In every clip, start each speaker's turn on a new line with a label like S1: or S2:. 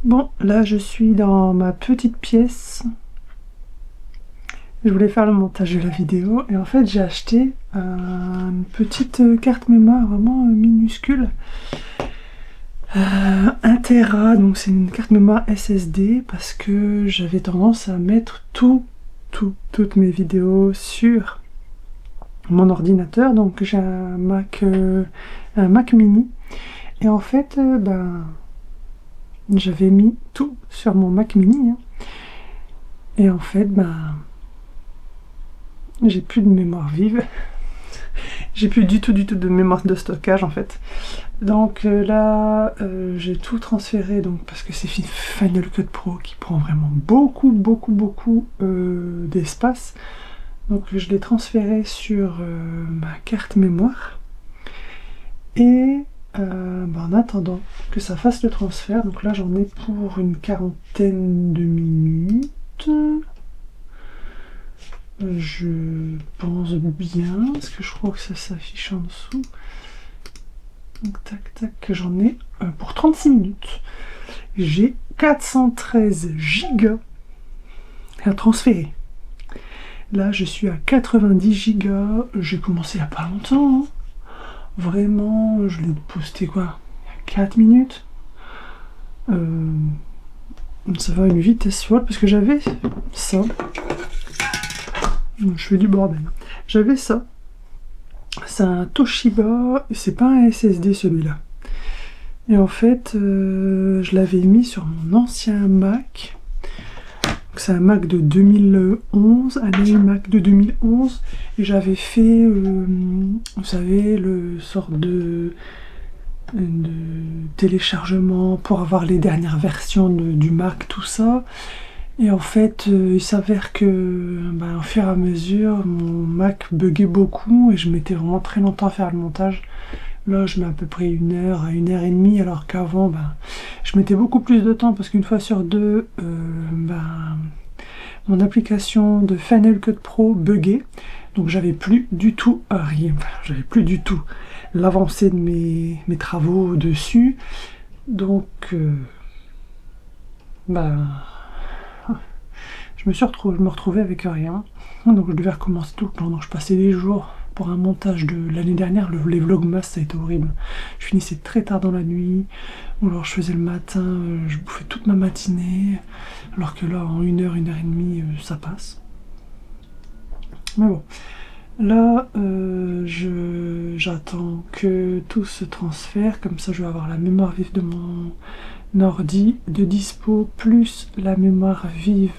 S1: Bon, là je suis dans ma petite pièce. Je voulais faire le montage de la vidéo et en fait j'ai acheté une petite carte mémoire vraiment minuscule. 1 Tera, donc c'est une carte mémoire SSD parce que j'avais tendance à mettre toutes mes vidéos sur mon ordinateur. Donc j'ai un Mac mini et en fait j'avais mis tout sur mon Mac mini hein. Et en fait j'ai plus de mémoire vive. J'ai plus du tout de mémoire de stockage en fait. Donc là j'ai tout transféré donc parce que c'est Final Cut Pro qui prend vraiment beaucoup d'espace. Donc je l'ai transféré sur ma carte mémoire. Et en attendant que ça fasse le transfert, donc là j'en ai pour une quarantaine de minutes. Je pense bien, parce que je crois que ça s'affiche en dessous. Donc tac, que j'en ai pour 36 minutes. J'ai 413 gigas à transférer. Là, je suis à 90 gigas. J'ai commencé il n'y a pas longtemps. Hein. Vraiment, je l'ai posté quoi il y a 4 minutes. Ça va à une vitesse folle parce que j'avais ça. Je fais du bordel. J'avais ça. C'est un Toshiba, c'est pas un SSD celui-là. Et en fait, je l'avais mis sur mon ancien Mac. C'est un Mac de 2011, un iMac de 2011. Et j'avais fait, vous savez, le sort de téléchargement pour avoir les dernières versions du Mac, tout ça. Et en fait, il s'avère que, au fur et à mesure, mon Mac buguait beaucoup et je mettais vraiment très longtemps à faire le montage. Là, je mets à peu près 1 heure à 1 heure et demie, alors qu'avant, je mettais beaucoup plus de temps parce qu'une fois sur deux, mon application de Final Cut Pro buguait. Donc, j'avais plus du tout rien. J'avais plus du tout l'avancée de mes travaux dessus. Donc, je me retrouvais avec rien, donc je devais recommencer tout le temps. Donc je passais des jours pour un montage de l'année dernière, les vlogmas ça a été horrible. Je finissais très tard dans la nuit, ou alors je faisais le matin, je bouffais toute ma matinée, alors que là en 1 heure, 1 heure et demie, ça passe. Mais bon, là j'attends que tout se transfère, comme ça je vais avoir la mémoire vive de mon ordi de dispo, plus la mémoire vive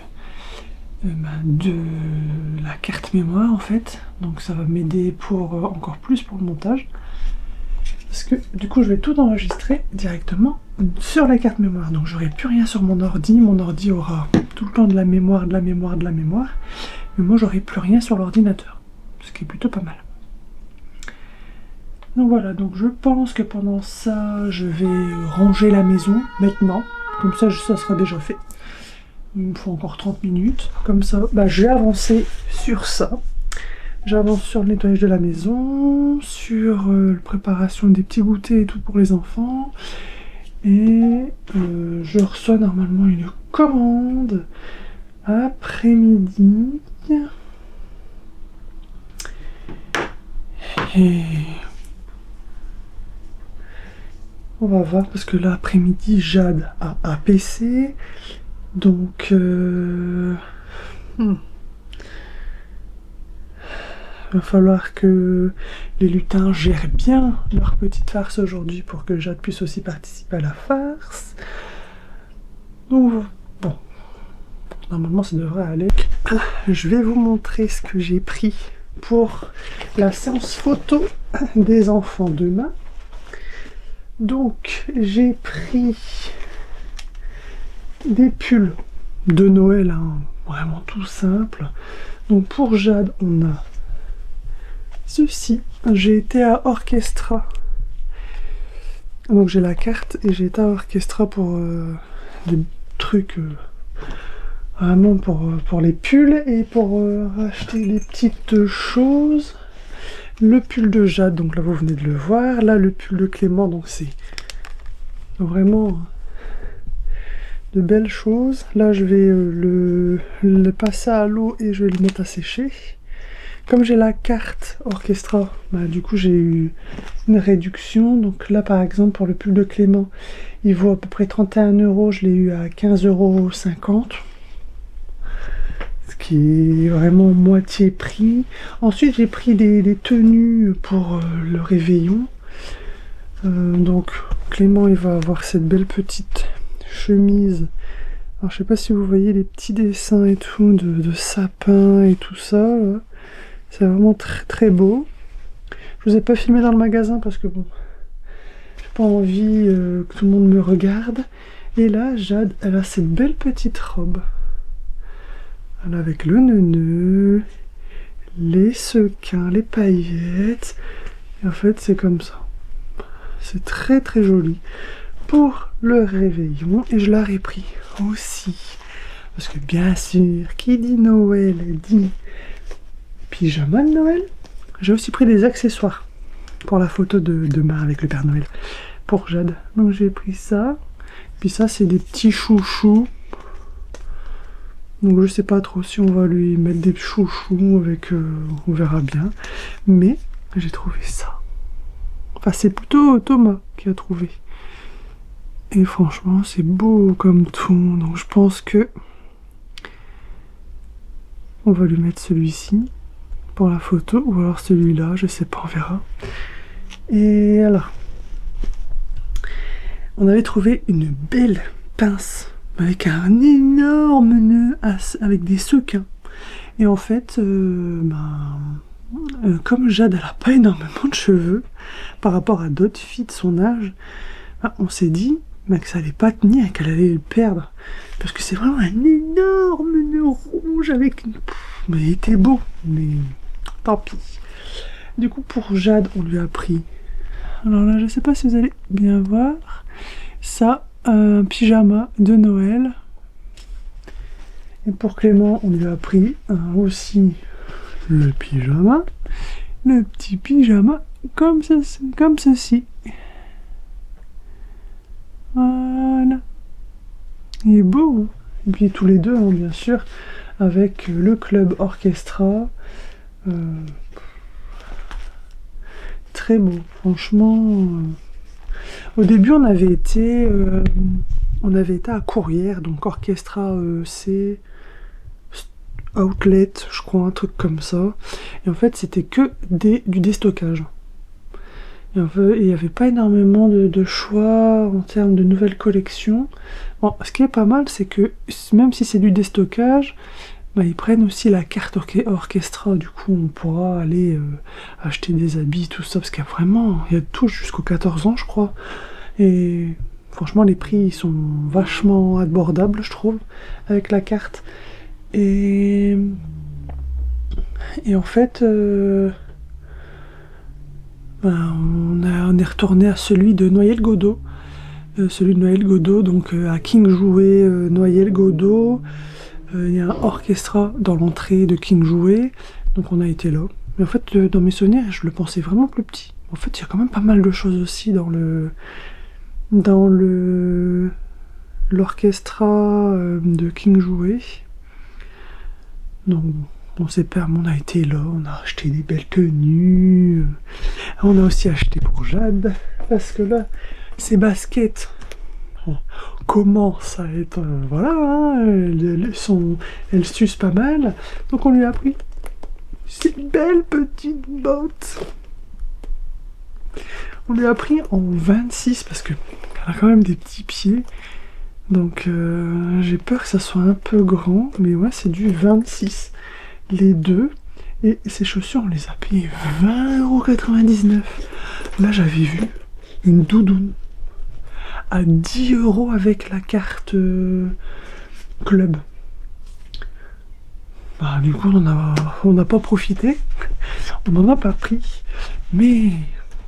S1: de la carte mémoire en fait, donc ça va m'aider pour encore plus pour le montage, parce que du coup je vais tout enregistrer directement sur la carte mémoire, donc j'aurai plus rien sur mon ordi aura tout le temps de la mémoire, mais moi j'aurai plus rien sur l'ordinateur, ce qui est plutôt pas mal. Donc voilà, donc je pense que pendant ça je vais ranger la maison maintenant, comme ça sera déjà fait. Il me faut encore 30 minutes. Comme ça, je vais avancer sur ça. J'avance sur le nettoyage de la maison, sur la préparation des petits goûters et tout pour les enfants. Et je reçois normalement une commande après-midi. Et on va voir, parce que là, après-midi, Jade a un PC. Donc, il va falloir que les lutins gèrent bien leur petite farce aujourd'hui pour que Jade puisse aussi participer à la farce. Donc, bon, normalement ça devrait aller. Je vais vous montrer ce que j'ai pris pour la séance photo des enfants demain. Donc, j'ai pris des pulls de Noël, hein, vraiment tout simple. Donc pour Jade, on a ceci. J'ai été à Orchestra. Donc j'ai la carte et j'ai été à Orchestra pour des trucs vraiment pour les pulls et pour acheter des petites choses. Le pull de Jade, donc là vous venez de le voir. Là le pull de Clément, donc c'est vraiment de belles choses. Là, je vais le passer à l'eau et je vais le mettre à sécher. Comme j'ai la carte Orchestra, bah, du coup j'ai eu une réduction. Donc là par exemple pour le pull de Clément, il vaut à peu près 31 €, je l'ai eu à 15,50 €. Ce qui est vraiment moitié prix. Ensuite j'ai pris des tenues pour le réveillon. Donc Clément il va avoir cette belle petite chemise. Alors je sais pas si vous voyez les petits dessins et tout de sapin et tout ça. Là. C'est vraiment très très beau. Je vous ai pas filmé dans le magasin parce que bon, j'ai pas envie que tout le monde me regarde. Et là, Jade, elle a cette belle petite robe. Elle a avec le nœud, les sequins, les paillettes. Et en fait, c'est comme ça. C'est très très joli. Pour le réveillon, et je l'aurais pris aussi. Parce que bien sûr, qui dit Noël dit pyjama de Noël. J'ai aussi pris des accessoires pour la photo de demain avec le Père Noël pour Jade. Donc j'ai pris ça. Puis ça c'est des petits chouchous. Donc je sais pas trop si on va lui mettre des chouchous avec... on verra bien. Mais j'ai trouvé ça. Enfin c'est plutôt Thomas qui a trouvé. Et franchement c'est beau comme tout. Donc je pense que on va lui mettre celui-ci pour la photo, ou alors celui-là, je sais pas, on verra. Et alors, on avait trouvé une belle pince avec un énorme nœud avec des sequins. Et en fait, comme Jade, elle a pas énormément de cheveux par rapport à d'autres filles de son âge, on s'est dit que ça allait pas tenir et qu'elle allait le perdre. Parce que c'est vraiment un énorme nœud rouge avec une... Mais il était beau, mais... Tant pis. Du coup, pour Jade, on lui a pris... Alors là, je sais pas si vous allez bien voir. Ça, un pyjama de Noël. Et pour Clément, on lui a pris aussi le pyjama. Le petit pyjama comme ceci. Voilà. Il est beau. Et puis tous les deux, hein, bien sûr, avec le club orchestra. Très beau, franchement. Au début, on avait été à Courrières, donc Orchestra c'est Outlet, je crois, un truc comme ça. Et en fait, c'était que du déstockage. Et en fait, il n'y avait pas énormément de choix en termes de nouvelles collections. Bon, ce qui est pas mal, c'est que même si c'est du déstockage, ils prennent aussi la carte orchestra, du coup on pourra aller acheter des habits, tout ça, parce qu'il y a vraiment, il y a tout jusqu'aux 14 ans je crois, et franchement les prix ils sont vachement abordables je trouve, avec la carte, et en fait, on est retourné à celui de Noyelles-Godault, donc à King Jouet, Noyelles-Godault. Il y a un orchestra dans l'entrée de King Jouet, donc on a été là. Mais en fait, dans mes souvenirs, je le pensais vraiment plus petit. En fait, il y a quand même pas mal de choses aussi dans l'orchestra de King Jouet. Donc, on a été là, on a acheté des belles tenues. On a aussi acheté pour Jade, parce que là, ces baskets commence à être... voilà, hein, elles sucent pas mal. Donc on lui a pris ces belles petites bottes. On lui a pris en 26 parce qu'elle a quand même des petits pieds. Donc j'ai peur que ça soit un peu grand. Mais ouais, c'est du 26. Les deux. Et ces chaussures, on les a payées 20,99 €. Là, j'avais vu une doudoune à 10 € avec la carte club. Du coup, on n'a pas profité. On n'en a pas pris. Mais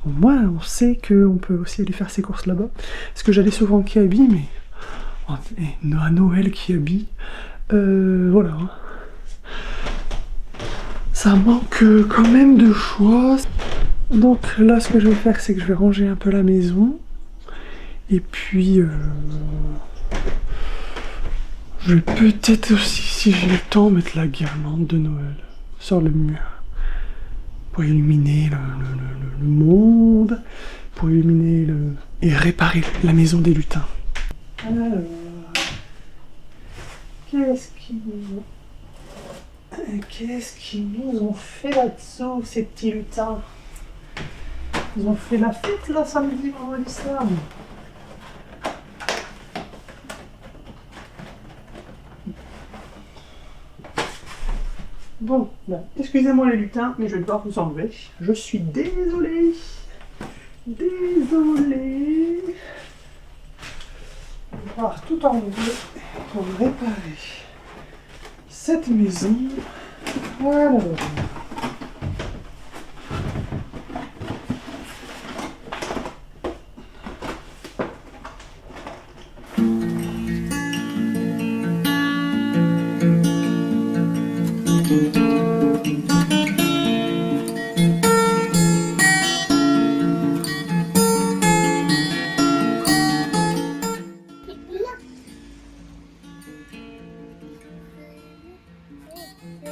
S1: au moins, on sait qu'on peut aussi aller faire ses courses là-bas. Parce que j'allais souvent au Kiabi, mais à Noël Kiabi, voilà. Ça manque quand même de choix. Donc là, ce que je vais faire, c'est que je vais ranger un peu la maison. Et puis Je vais peut-être aussi, si j'ai le temps, mettre la guirlande de Noël sur le mur. Pour illuminer le monde, pour illuminer et réparer la maison des lutins. Alors, qu'est-ce qu'ils nous ont fait là-dessous, ces petits lutins? Ils ont fait la fête là samedi vendredi soir. Bon, ben, excusez-moi les lutins, mais je vais devoir vous enlever. Je suis désolée. Désolée. On va devoir tout enlever pour réparer cette maison. Voilà.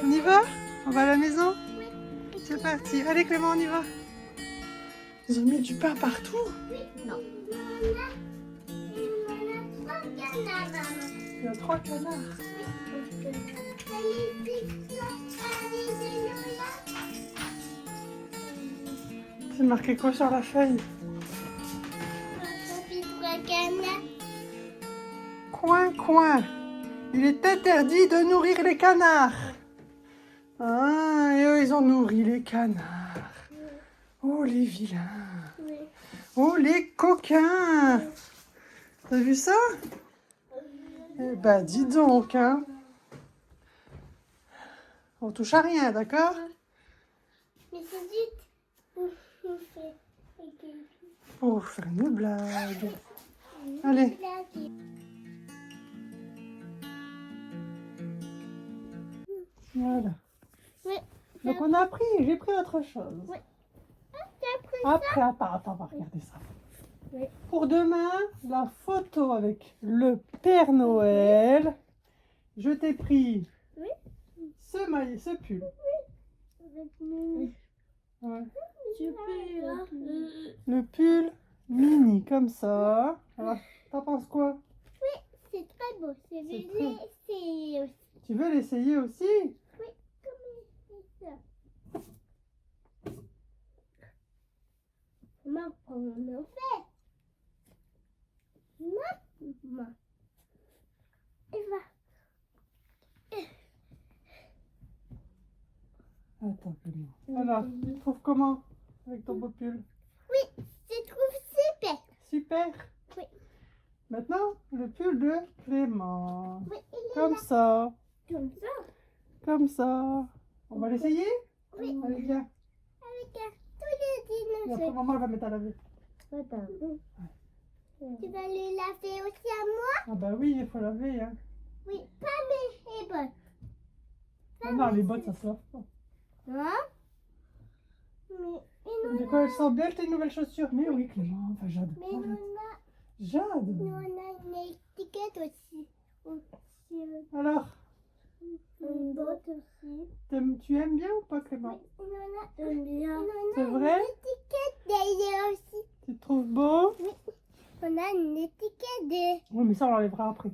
S1: On y va? On va à la maison? Oui. C'est parti. Allez Clément, on y va. Ils ont mis du pain partout?
S2: Oui. Non.
S1: Il y a 3 canards. C'est marqué quoi sur la feuille? Coin, coin. Il est interdit de nourrir les canards. Ah, et eux, ils ont nourri les canards. Oh, les vilains. Oh, les coquins. T'as vu ça? Eh ben, dis donc, hein. On touche à rien, d'accord?
S2: Mais c'est vite.
S1: Pour faire une blague. Allez. Voilà.
S2: Oui.
S1: Donc on a pris, j'ai pris autre chose.
S2: Oui.
S1: Après, attends, on va regarder ça.
S2: Oui.
S1: Pour demain, la photo avec le Père Noël. Je t'ai pris
S2: Oui.
S1: ce maillot, ce pull.
S2: Oui.
S1: Ouais.
S2: Je
S1: Le pull mini, comme ça. Alors, t'en penses quoi?
S2: C'est très beau. C'est
S1: C'est
S2: très... aussi.
S1: Tu veux l'essayer aussi?
S2: Oui, comme ça. Maman, comment on fait? Maman. Eva.
S1: Attends, Clément. Alors, tu trouves comment avec ton beau pull?
S2: Oui, je trouve super.
S1: Super.
S2: Oui.
S1: Maintenant, le pull de Clément.
S2: Oui, il est
S1: Comme
S2: là.
S1: ça.
S2: Comme ça.
S1: Comme ça. On va l'essayer?
S2: Oui.
S1: Allez, viens.
S2: Avec tous les
S1: Et après,
S2: dinosaures.
S1: maman, elle va mettre à laver.
S2: Attends. Tu vas le laver aussi à moi?
S1: Ah bah oui, il faut laver. Hein.
S2: Oui, pas mes bottes.
S1: Ah non, les bottes, ça se lave pas.
S2: Hein? Mais
S1: De quoi elles sont bien tes nouvelles chaussures? Mais oui, Clément. Enfin, Jade.
S2: nous
S1: Arrête.
S2: on
S1: Jade.
S2: a une étiquette aussi.
S1: Alors,
S2: Une botte aussi.
S1: tu aimes bien ou pas, Clément?
S2: Oui, on a bien.
S1: C'est vrai?
S2: Une étiquette derrière aussi.
S1: Tu te trouves beau?
S2: On a une étiquette de...
S1: Oui, mais ça, on l'enlèvera après.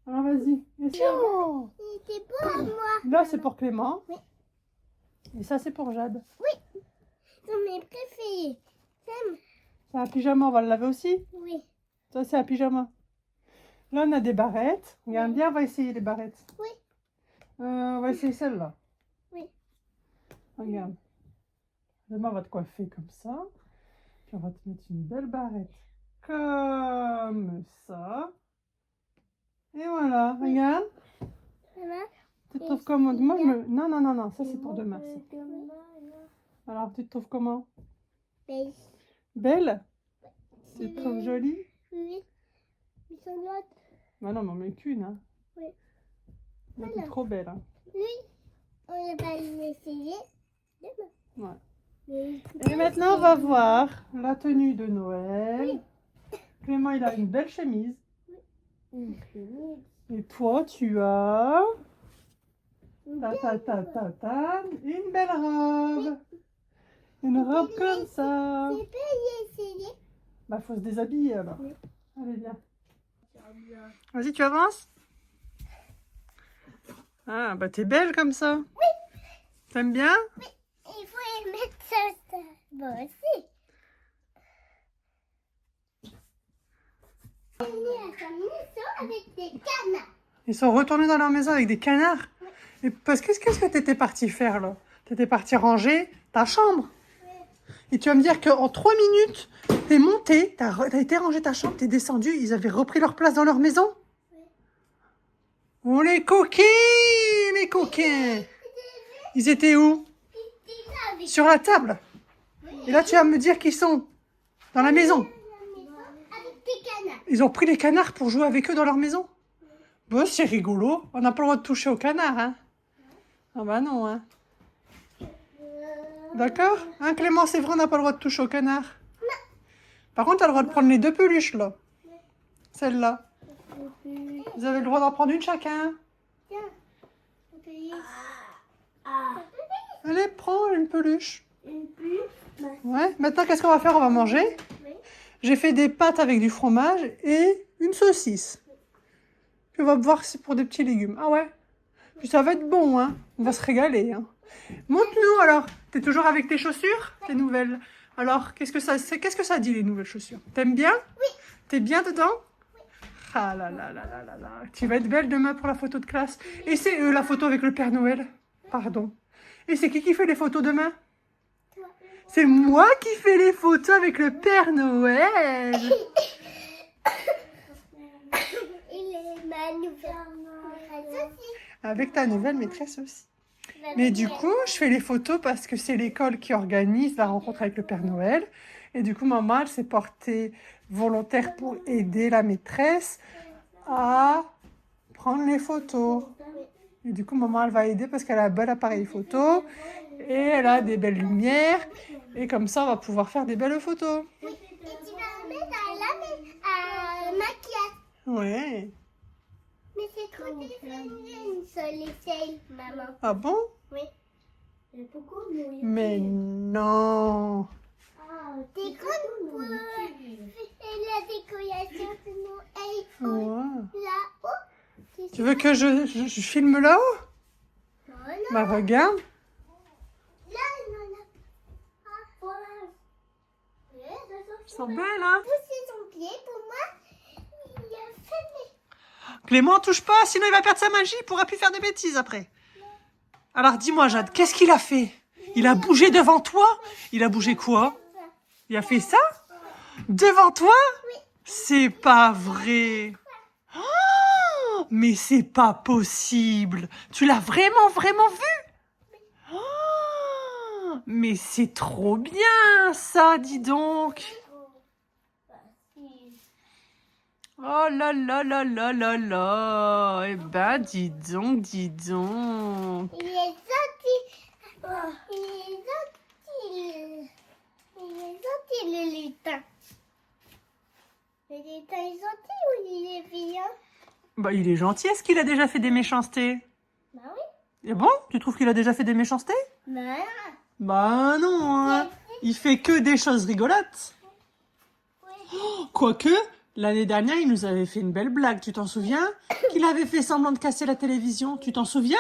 S1: Alors, vas-y. Essaye.
S2: C'est beau à moi.
S1: Là, c'est pour Clément.
S2: Oui.
S1: Et ça, c'est pour Jade.
S2: C'est mes préférés.
S1: C'est un pyjama, on va le laver aussi.
S2: Oui.
S1: Ça, c'est un pyjama. Là, on a des barrettes. Regarde bien, on va essayer les barrettes.
S2: Oui.
S1: On va essayer celle-là.
S2: Oui.
S1: Regarde. Demain, on va te coiffer comme ça. Puis, on va te mettre une belle barrette. Comme ça. Et voilà,
S2: Oui.
S1: regarde.
S2: Ça va?
S1: Tu te trouves comment? Moi, je me... Non, non, non, non, ça, c'est pour demain. Ça.
S2: Demain.
S1: Alors, tu te trouves comment?
S2: Belle.
S1: Belle? Tu te trouves jolie?
S2: Oui. Ils sont l'autre.
S1: Bah non, mais on met qu'une. Hein.
S2: Oui.
S1: Là, t'es
S2: Voilà.
S1: trop belle. Hein.
S2: Oui. On va l'essayer demain.
S1: Ouais.
S2: Mais...
S1: Et maintenant, on va voir la tenue de Noël.
S2: Oui.
S1: Clément, il a une belle chemise. Et toi, tu as... Une belle robe. Une robe comme ça.
S2: Je peux y essayer.
S1: Bah, faut se déshabiller alors.
S2: Oui.
S1: Allez, viens. Vas-y, tu avances. Ah, bah t'es belle comme ça.
S2: Oui.
S1: T'aimes bien?
S2: Oui. Il faut y mettre ça. Bon, aussi. On est à sa maison avec des canards.
S1: Ils sont retournés dans leur maison avec des canards. Et parce que qu'est-ce que t'étais parti faire là? T'étais parti ranger ta chambre. Et tu vas me dire qu'en 3 minutes, t'es monté, t'as été ranger ta chambre, t'es descendu, ils avaient repris leur place dans leur maison? Oh les coquins, les coquins! Ils étaient où? Sur la table. Et là, tu vas me dire qu'ils sont dans la maison.
S2: Avec des canards.
S1: Ils ont pris les canards pour jouer avec eux dans leur maison? Bon, c'est rigolo. On n'a pas le droit de toucher aux canards, hein? Ah bah non, hein? D'accord? Hein, Clément, c'est vrai, on n'a pas le droit de toucher aux canards. Par contre, tu as le droit de prendre les 2 peluches, là. Celle-là. Vous avez le droit d'en prendre une chacun. Allez, prends une peluche. Ouais. Maintenant, qu'est-ce qu'on va faire? On va manger. J'ai fait des pâtes avec du fromage et une saucisse. Puis on va voir si c'est pour des petits légumes. Ah ouais? Puis ça va être bon, hein? On va se régaler, hein? Montre-nous alors. T'es toujours avec tes chaussures? Tes nouvelles. Alors, qu'est-ce que ça dit, les nouvelles chaussures? T'aimes bien?
S2: Oui.
S1: T'es bien dedans? Oui. Ah là là là là là là. Tu vas être belle demain pour la photo de classe. Et c'est la photo avec le Père Noël. Pardon. Et c'est qui fait les photos demain? C'est moi qui fais les photos avec le Père Noël.
S2: Il est ma nouvelle maîtresse aussi.
S1: Avec ta nouvelle maîtresse aussi. Mais du coup, je fais les photos parce que c'est l'école qui organise la rencontre avec le Père Noël. Et du coup, maman, elle s'est portée volontaire pour aider la maîtresse à prendre les photos. Et du coup, maman, elle va aider parce qu'elle a un bon appareil photo et elle a des belles lumières. Et comme ça, on va pouvoir faire des belles photos.
S2: Oui. Et tu vas mettre à maquillage.
S1: Ouais.
S2: Mais c'est trop difficile sur l'essai, maman.
S1: Ah bon?
S2: Oui.
S1: Mais non.
S2: Des grandes pour la décoration de Noël.
S1: Ouais.
S2: Là-haut.
S1: Tu veux que je filme là-haut?
S2: Voilà.
S1: Bah regarde.
S2: Là, là. Ah, voilà.
S1: Ils sont belles, hein?
S2: Pousser son pied pour moi. Il a fait
S1: Clément, touche pas, sinon il va perdre sa magie, il pourra plus faire de bêtises après. Alors dis-moi, Jade, qu'est-ce qu'il a fait? Il a bougé devant toi? Il a bougé quoi? Il a fait ça? Devant toi? C'est pas vrai. Oh, mais c'est pas possible. Tu l'as vraiment, vraiment vu? Oh, mais c'est trop bien ça, dis donc. Oh là là là là là là. Eh ben, dis donc, dis donc.
S2: Il est gentil. Il est gentil, le lutin. Le lutin est gentil ou il est vilain?
S1: Bah, il est gentil. Est-ce qu'il a déjà fait des méchancetés?
S2: Bah oui.
S1: Et bon, tu trouves qu'il a déjà fait des méchancetés?
S2: Bah
S1: Bah non, hein. Il fait que des choses rigolotes.
S2: oui.
S1: Quoique, l'année dernière, il nous avait fait une belle blague, tu t'en souviens? Qu'il avait fait semblant de casser la télévision, tu t'en souviens?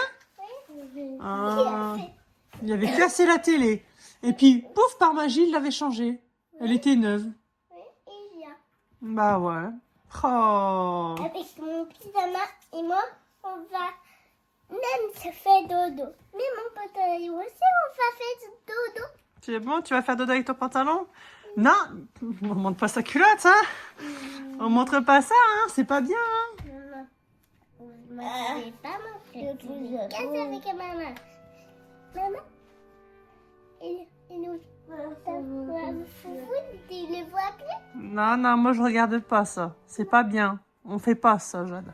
S1: Ah, il avait cassé la télé. Et puis, pouf, par magie, il l'avait changée. Elle était neuve.
S2: Oui, il y a.
S1: Bah ouais. Oh.
S2: Avec mon pyjama et moi, on va même se faire dodo. Mais mon pantalon aussi, on va faire dodo.
S1: C'est bon, tu vas faire dodo avec ton pantalon? Non, on montre pas sa culotte, hein? On montre pas ça, hein? C'est pas bien, hein?
S2: Maman, je vais pas montrer. Casse avec maman. Maman, et nous, tu le vois bien?
S1: Non, non, moi je regarde pas ça. C'est pas bien. On fait pas ça, Jade.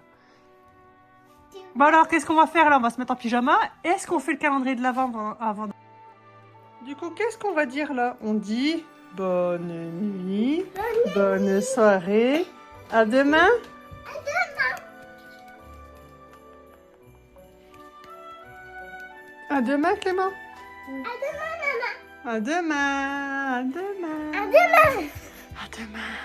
S1: Bon alors, qu'est-ce qu'on va faire là? On va se mettre en pyjama. Est-ce qu'on fait le calendrier de l'avant avant? Du coup, qu'est-ce qu'on va dire là? On dit bonne nuit, bonne soirée. À demain.
S2: À demain.
S1: À demain, Clément.
S2: À demain, maman.
S1: À demain. À demain.
S2: À demain.
S1: À demain.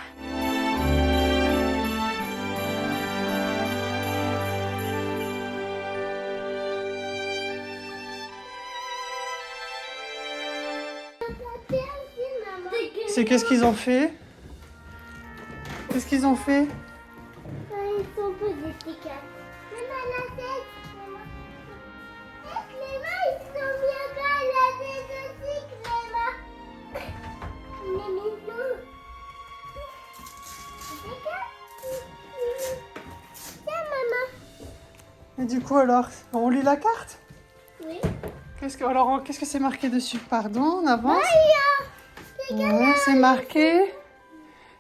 S1: C'est qu'est-ce qu'ils ont fait? Qu'est-ce qu'ils ont fait?
S2: Ils sont posés des cartes. Maman, la tête. Maman. Clément, ils sont bien bas. La tête aussi, Clément. Mais nous. Des cartes. Tiens, maman.
S1: Et du coup, alors, on lit la carte?
S2: Oui.
S1: Qu'est-ce que c'est marqué dessus? Pardon, on avance.
S2: Maïa.
S1: Ouais, c'est marqué.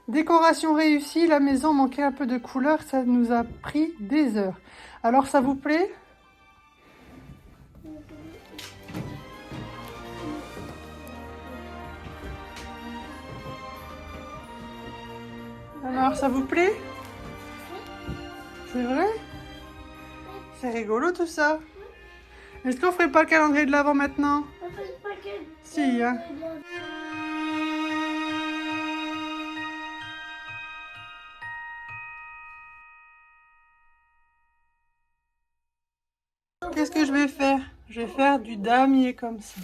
S1: Décoration réussie, la maison manquait un peu de couleur, ça nous a pris des heures. Alors, ça vous plaît? Alors, ça vous plaît? C'est vrai? C'est rigolo tout ça. Est-ce qu'on ferait pas le calendrier de l'Avent maintenant?
S2: On fait pas que...
S1: Si, hein. Qu'est-ce que je vais faire? Je vais faire du damier comme ça.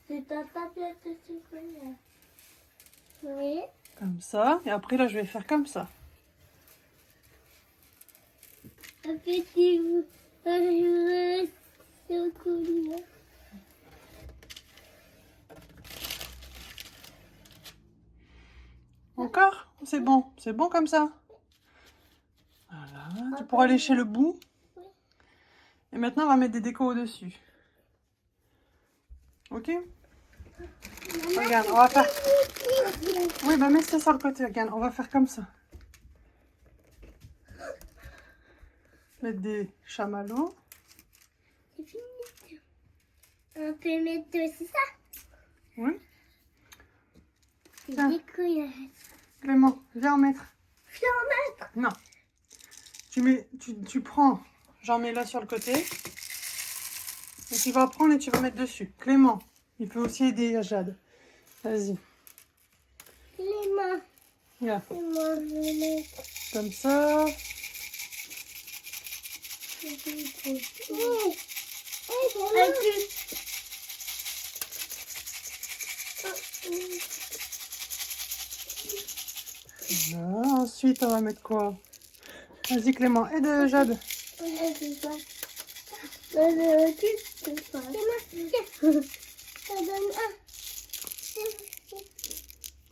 S2: C'est ta tablette de chocolat. Oui.
S1: Comme ça. Et après, là, je vais faire comme ça.
S2: Un petit chocolat.
S1: Encore? C'est bon comme ça. Voilà, tu pourras lécher le bout. Et maintenant, on va mettre des décos au-dessus. Ok? Regarde, on va faire... Oui, bah mets ça sur le côté, regarde, on va faire comme ça. Mettre des chamallows.
S2: C'est fini. On peut mettre aussi ça.
S1: Oui.
S2: C'est
S1: Tiens.
S2: dégueulasse.
S1: Clément, viens en mettre.
S2: Je vais en mettre.
S1: Non. Tu prends, j'en mets là sur le côté. Et tu vas prendre et tu vas mettre dessus. Clément, il peut aussi aider Jade. Vas-y.
S2: Clément.
S1: Regarde.
S2: Clément, je vais mettre.
S1: Comme ça.
S2: Oui.
S1: Voilà. Ensuite, on va mettre quoi? Vas-y Clément, aide Jade.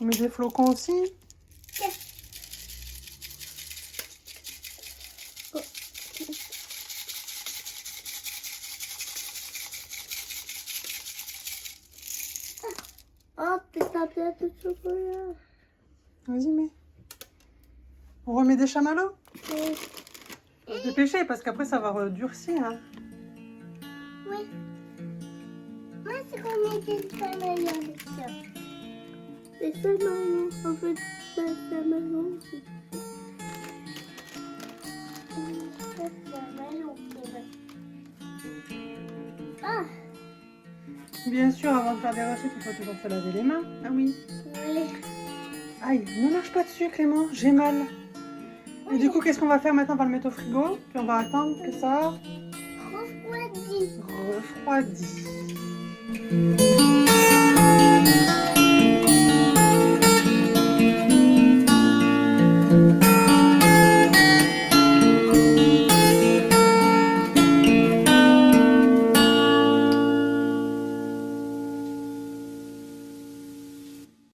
S1: On met des flocons aussi.
S2: Oh, ta tablette de chocolat.
S1: Vas-y, mets. On remet des chamallows?
S2: Oui.
S1: Faut se dépêcher parce qu'après ça va durcir. Hein.
S2: Oui. Moi, c'est qu'on met des chamallows avec ça. Des chamallows. On fait des chamallows aussi. Ah.
S1: Bien sûr, avant de faire des recettes, il faut toujours se laver les mains. Ah oui.
S2: Oui.
S1: Aïe, ne marche pas dessus Clément, j'ai mal. Et du coup, qu'est-ce qu'on va faire maintenant? On va le mettre au frigo, puis on va attendre que ça
S2: Refroidi.
S1: refroidisse.